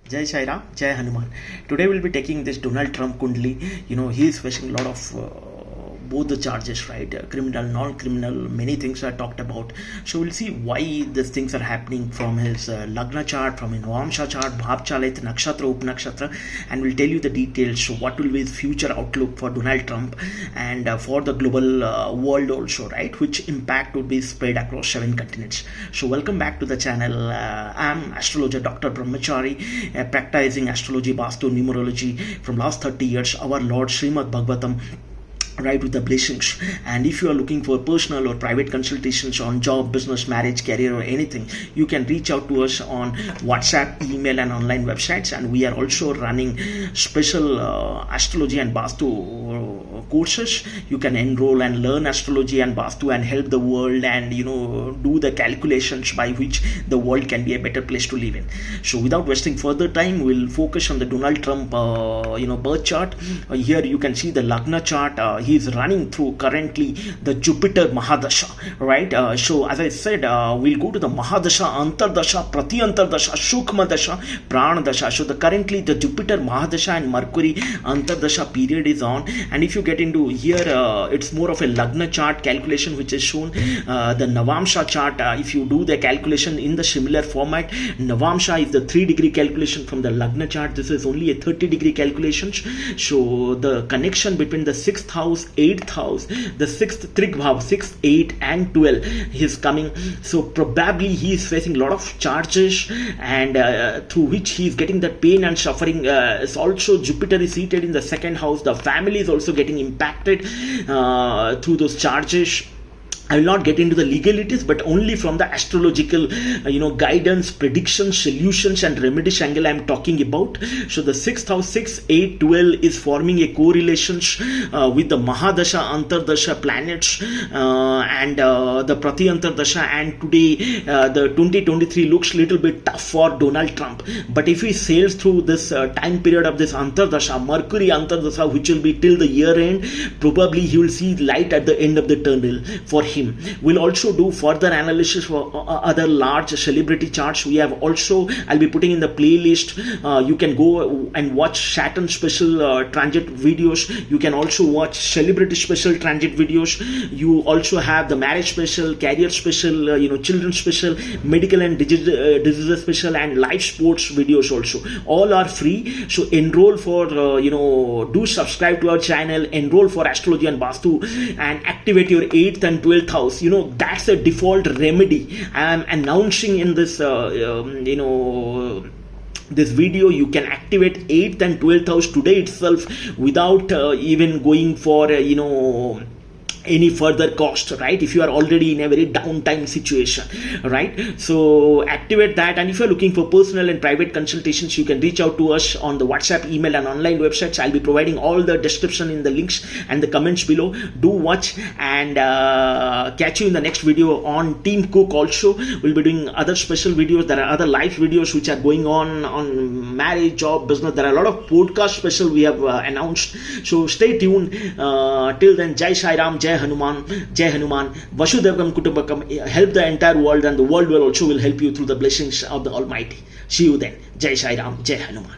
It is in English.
Jai Shai Ram, Jai Hanuman. Today we'll be taking this Donald Trump Kundli. He is facing a lot of both the charges, right? Criminal, non-criminal, many things are talked about. So we'll see why these things are happening from his Lagna chart, from his Navamsha chart, Bhab Chalit, Nakshatra, Upnakshatra, and we'll tell you the details. So what will be his future outlook for Donald Trump and for the global world also, right? Which impact would be spread across 7 continents. So welcome back to the channel. I'm Astrologer Dr. Brahmachari, practicing astrology, Vaastu, numerology from last 30 years. Our Lord Srimad Bhagavatam, right, with the blessings. And if you are looking for personal or private consultations on job, business, marriage, career, or anything, you can reach out to us on WhatsApp, email, and online websites. And we are also running special astrology and Vaastu courses. You can enroll and learn astrology and Vaastu and help the world and do the calculations by which the world can be a better place to live in. So without wasting further time, we'll focus on the Donald Trump birth chart. Here you can see the Lagna chart. He is running through currently the Jupiter Mahadasha, right? So as I said, we'll go to the Mahadasha, Antardasha, Prati-Antardasha, Shukma Dasha, Prana Dasha. So currently the Jupiter Mahadasha and Mercury Antardasha period is on, and if you get into here, it's more of a Lagna chart calculation which is shown. The Navamsha chart, if you do the calculation in the similar format, Navamsha is the 3-degree calculation from the Lagna chart. This is only a 30-degree calculation. So the connection between the 6th house, 8th house, the 6th Trigbhav, 6, 8 and 12 is coming. So probably he is facing a lot of charges, and through which he is getting that pain and suffering. It's also Jupiter is seated in the 2nd house. The family is also getting impacted through those charges. I will not get into the legalities, but only from the astrological, guidance, predictions, solutions, and remedies angle I am talking about. So the 6th house, 6, 8, 12 is forming a correlation with the Mahadasha, Antardasha planets and the Prati Antardasha. And today, the 2023 looks a little bit tough for Donald Trump. But if he sails through this time period of this Antardasha, Mercury Antardasha, which will be till the year end, probably he will see light at the end of the tunnel for him. We'll also do further analysis for other large celebrity charts. We have also, I'll be putting in the playlist. You can go and watch Saturn special transit videos. You can also watch celebrity special transit videos. You also have the marriage special, career special, children special, medical and diseases special, and live sports videos also. All are free. So enroll for, do subscribe to our channel, enroll for astrology and Vaastu, and activate your 8th and 12th house. That's a default remedy I am announcing in this this video. You can activate 8th and 12th house today itself without even going for any further cost, right? If you are already in a very downtime situation, right? So activate that. And if you're looking for personal and private consultations, you can reach out to us on the WhatsApp, email, and online websites. I'll be providing all the description in the links and the comments below. Do watch, and catch you in the next video on Team Cook. Also, we'll be doing other special videos. There are other live videos which are going on marriage, job, business. There are a lot of podcast special we have announced. So stay tuned. Till then, Jai Shai Ram, Jai Hanuman, Jai Hanuman, Vasudevagam Kutumbakam. Help the entire world, and the world will help you through the blessings of the Almighty. See you then. Jai Shai Ram, Jai Hanuman.